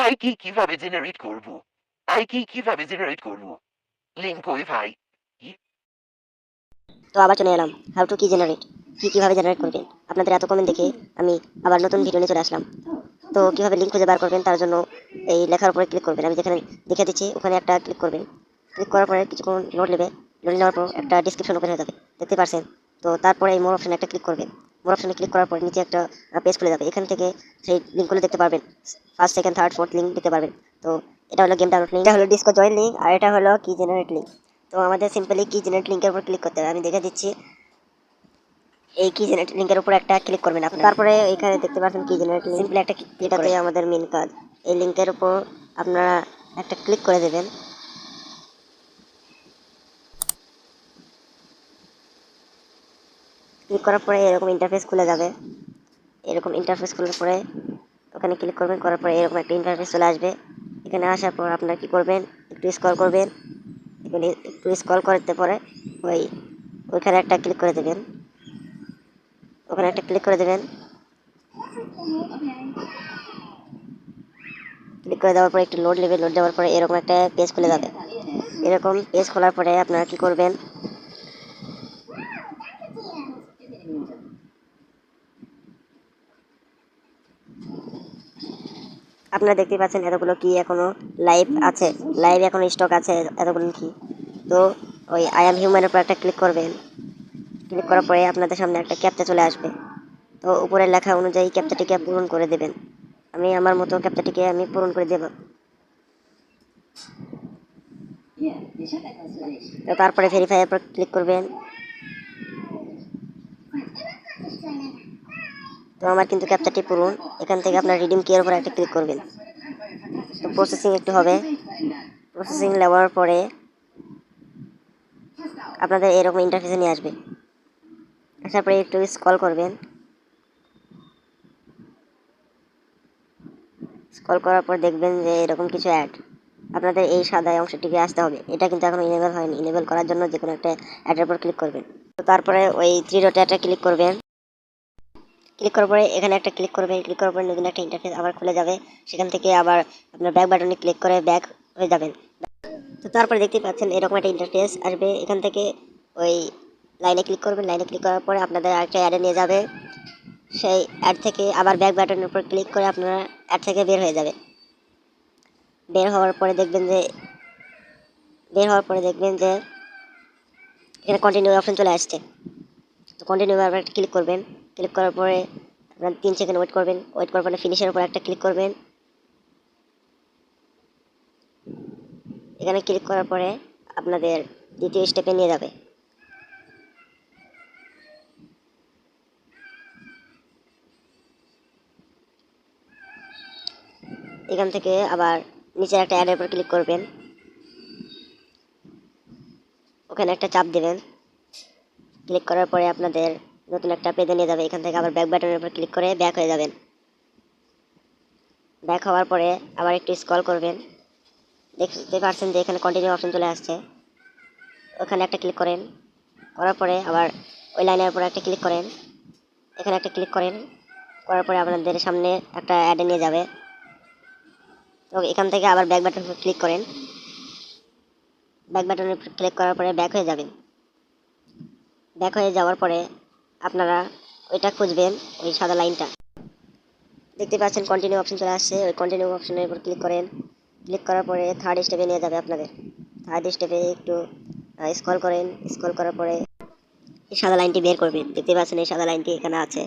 আইকি কিভাবে জেনারেট করব? আইকি কিভাবে জেনারেট করব? লিঙ্ক কই ভাই? কি? তো আবার চলে এলাম হাউ টু কি জেনারেট, কিভাবে জেনারেট করবেন। আপনাদের এত কমেন্ট দেখে আমি আবার নতুন ভিডিও নিয়ে চলে আসলাম। তো কিভাবে লিঙ্ক খুঁজে বার করবেন তার জন্য এই লেখার উপরে ক্লিক করবেন। আমি যেখানে দেখে দিচ্ছি ওখানে একটা ক্লিক করবেন। ক্লিক করার পরে কিছুক্ষণ লোড নেবে। লোড নেওয়ার পর একটা ডিসক্রিপশন ওপেন হয়ে যাবে, দেখতে পারছেন। তো তারপরে এই মোর অপশনে একটা ক্লিক করবেন। মোর অপশনে ক্লিক করার পর নিচে একটা পেজ খুলে যাবে। এখান থেকে সেই লিঙ্কগুলো দেখতে পারবেন। First, second, third, fourth link দেখতে পারবেন। তো এটা হলো গেম ডাউনলোড লিঙ্ক, এটা হলো ডিসকো জয়েন লিঙ্ক, আর এটা হলো কি জেনারেট লিঙ্ক। তো আমাদের সিম্পলি কি জেনারেট লিঙ্কের উপর ক্লিক করতে হবে। আমি দেখে দিচ্ছি। এই কি জেনারেট লিংকের উপর একটা ক্লিক করবেন আপনি। তারপরে এখানে দেখতে পাচ্ছেন কি জেনারেট লিংক, সিম্পলি একটা ক্লিক করে আমাদের মেন কাজ। এই লিংকের উপর আপনারা একটা ক্লিক করে দেবেন। ক্লিক করার পরে এরকম ইন্টারফেস খুলে যাবে। এরকম ইন্টারফেস খোলার পরে ওখানে ক্লিক করবেন, করার পরে এরকম একটা ইন্টারফেস চলে আসবে। এখানে আসার পর আপনারা কি করবেন, একটু স্ক্রল করবেন। এখানে একটু স্ক্রল করতে পরে ওইখানে একটা ক্লিক করে দেবেন। ওখানে একটা ক্লিক করে দেবেন। ক্লিক করে দেওয়ার পরে একটু লোড নেবে। লোড দেওয়ার পরে এরকম একটা পেজ খুলে যাবে। এরকম পেজ খোলার পরে আপনারা কি করবেন, আপনারা দেখতে পাচ্ছেন এতগুলো কি এখনো লাইভ আছে, লাইভ এখনো স্টক আছে এতগুলো কি। তো ওই আই এম হিউম্যানের উপর একটা ক্লিক করবেন। ক্লিক করার পরে আপনাদের সামনে একটা ক্যাপচা চলে আসবে। তো উপরের লেখা অনুযায়ী ক্যাপচাটিকে পূরণ করে দেবেন। আমি আমার মতো ক্যাপচাটিকে আমি পূরণ করে দেব। তো তারপরে ভেরিফাই এর উপর ক্লিক করবেন। তো আমার কিন্তু ক্যাপচাটি পূরণ। এখান থেকে আপনার রিডিম কি এর উপর একটা ক্লিক করবেন। তো প্রসেসিং একটু হবে। প্রসেসিং নেওয়ার পরে আপনাদের এরকম ইন্টারফেসে নিয়ে আসবে। আসার পরে একটু স্ক্রল করবেন। স্ক্রল করার পর দেখবেন যে এরকম কিছু অ্যাড, আপনাদের এই সাদা অংশটিকে আসতে হবে। এটা কিন্তু এখন ইনেবল হয়নি। ইনেবল করার জন্য যে কোনো একটা অ্যাডের উপর ক্লিক করবেন। তো তারপরে ওই থ্রি ডটে একটা ক্লিক করবেন। ক্লিক করার পরে এখানে একটা ক্লিক করবেন। ক্লিক করার পরে নতুন একটা ইন্টারফেস আবার খুলে যাবে। সেখান থেকে আবার আপনার ব্যাক বাটনে ক্লিক করে ব্যাক হয়ে যাবেন। তো তারপরে দেখতে পাচ্ছেন এরকম একটা ইন্টারফেস আসবে। এখান থেকে ওই লাইনে ক্লিক করবেন। লাইনে ক্লিক করার পরে আপনাদের আরেকটা অ্যাডে নিয়ে যাবে। সেই অ্যাড থেকে আবার ব্যাক বাটনের উপর ক্লিক করে আপনারা অ্যাড থেকে বের হয়ে যাবে। বের হওয়ার পরে দেখবেন যে এখানে কন্টিনিউ অপশন চলে আসছে। তো কন্টিনিউ আবার একটা ক্লিক করবেন। ক্লিক করার পরে আপনার 3 সেকেন্ড ওয়েট করবেন। ওয়েট করার পরে ফিনিশের উপর একটা ক্লিক করবেন। এখানে ক্লিক করার পরে আপনাদের দ্বিতীয় স্টেপে নিয়ে যাবে। এখান থেকে আবার নিচের একটা অ্যাডের উপর ক্লিক করবেন। ওখানে একটা চাপ দেবেন। ক্লিক করার পরে আপনাদের নতুন একটা পেজে নিয়ে যাবে। এখান থেকে আবার ব্যাক বাটনের উপর ক্লিক করে ব্যাক হয়ে যাবেন। ব্যাক হওয়ার পরে আবার একটু স্ক্রল করবেন। দেখতে পাচ্ছেন যে এখানে কন্টিনিউ অপশন চলে আসছে। ওখানে একটা ক্লিক করেন। করার পরে আবার ওই লাইনের উপর একটা ক্লিক করেন। এখানে একটা ক্লিক করেন। করার পরে আপনাদের সামনে একটা অ্যাডে নিয়ে যাবে। তো এখান থেকে আবার ব্যাক বাটনের উপর ক্লিক করেন। ব্যাক বাটনে ক্লিক করার পরে ব্যাক হয়ে যাবেন। ব্যাক হয়ে যাওয়ার পরে আপনারা ওইটা খুঁজবেন, ওই সাদা লাইনটা। দেখতে পাচ্ছেন কন্টিনিউ অপশন চলে আসছে। ওই কন্টিনিউ অপশনের উপর ক্লিক করেন। ক্লিক করার পরে থার্ড স্টেপে নিয়ে যাবে আপনাদের। থার্ড স্টেপে একটু স্ক্রল করেন। স্ক্রল করার পরে এই সাদা লাইনটি বের করবেন। দেখতে পাচ্ছেন এই সাদা লাইনটি এখানে আছে।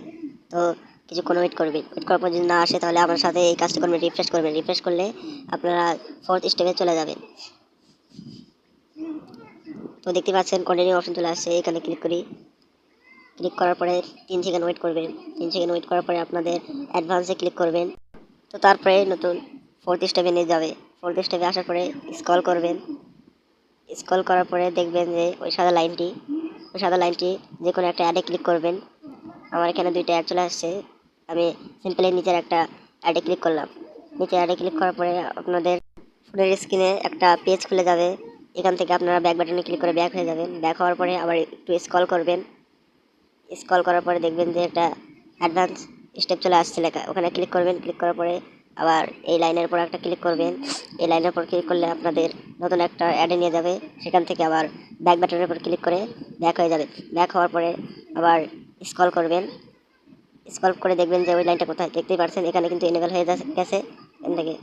তো কিছুক্ষণ ওয়েট করবেন। ওয়েট করার পর যদি না আসে তাহলে আমার সাথে এই কাজটা করবেন, রিফ্রেশ করবেন। রিফ্রেশ করলে আপনারা ফোর্থ স্টেপে চলে যাবেন। তো দেখতে পাচ্ছেন কন্টিনিউ অপশন চলে আসছে। এখানে ক্লিক করি। ক্লিক করার পরে 3 সেকেন্ড ওয়েট করবেন। 3 সেকেন্ড ওয়েট করার পরে আপনাদের অ্যাডভান্সে ক্লিক করবেন। তো তারপরে নতুন ফোর্থ স্টেপে নিয়ে যাবে। ফোর্থ স্টেপে আসার পরে স্ক্রল করবেন। স্ক্রল করার পরে দেখবেন যে ওই সাদা লাইনটি যে কোনো একটা অ্যাডে ক্লিক করবেন। আমার এখানে 2টা অ্যাড চলে আসছে। আমি সিম্পলি নিচের একটা অ্যাডে ক্লিক করলাম। নিচের অ্যাডে ক্লিক করার পরে আপনাদের ফোনের স্ক্রিনে একটা পেজ খুলে যাবে। এখান থেকে আপনারা ব্যাক বাটনে ক্লিক করে ব্যাক হয়ে যাবেন। ব্যাক হওয়ার পরে আবার একটু স্ক্রল করবেন। স্ক্রল করার পরে দেখবেন যে একটা অ্যাডভান্স স্টেপ চলে আসছে লেখা। ওখানে ক্লিক করবেন। ক্লিক করার পরে আবার এই লাইনের উপর একটা ক্লিক করবেন। এই লাইনের উপর ক্লিক করলে আপনাদের নতুন একটা অ্যাডে নিয়ে যাবে। সেখান থেকে আবার ব্যাক বাটনের উপর ক্লিক করে ব্যাক হয়ে যাবে। ব্যাক হওয়ার পরে আবার স্ক্রল করবেন। স্ক্রল করে দেখবেন যে ওই লাইনটা কোথায়, দেখতেই পাচ্ছেন এখানে কিন্তু এনেবল হয়ে গেছে। এখান থেকে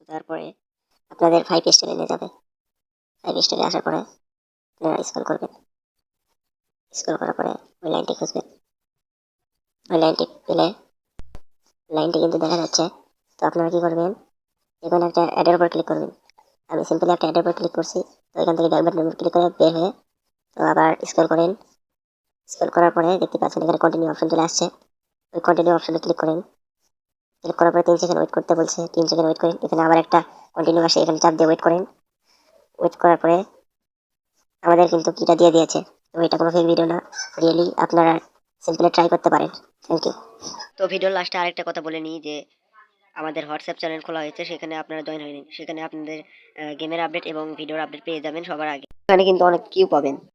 তারপরে আপনাদের 5 স্টারে নিয়ে যাবে। 5 স্টারে আসার পরে আপনারা স্ক্রল করবেন। স্ক্রল করার পরে ওই লাইনটি খুঁজবেন। ওই লাইনটি পেলে লাইনটি কিন্তু দেখা যাচ্ছে। তো আপনারা কি করবেন, এখানে একটা অ্যাডের উপর ক্লিক করবেন। আমি সিম্পলি একটা অ্যাডের উপর ক্লিক করছি। তো এখান থেকে ব্যাক বাটনের উপর ক্লিক করে বের হয়ে তো আবার স্ক্রল করেন। স্ক্রল করার পরে দেখতে পাচ্ছেন এখানে কন্টিনিউ অপশন চলে আসছে। ওই কন্টিনিউ অপশনে ক্লিক করেন। ক্লিক করার পরে 3 সেকেন্ড ওয়েট করতে বলছে। 3 সেকেন্ড ওয়েট করেন। এখানে আবার একটা কন্টিনিউ আসে, এখানে চাপ দিয়ে ওয়েট করেন। ওয়েট করার পরে আমাদের কিন্তু কিটা দিয়ে দিয়েছে। তো এটা কোনো ফেক ভিডিও না, রিয়েলি আপনারা সিম্পলি ট্রাই করতে পারেন। Thank you. তো ভিডিওর লাস্টে আরেকটা কথা বলে নিই যে আমাদের হোয়াটসঅ্যাপ চ্যানেল খোলা হয়েছে, সেখানে আপনারা জয়েন হয়ে নিন। সেখানে আপনাদের গেমের আপডেট এবং ভিডিওর আপডেট পেয়ে যাবেন সবার আগে। এখানে কিন্তু অনেক কিউ পাবেন।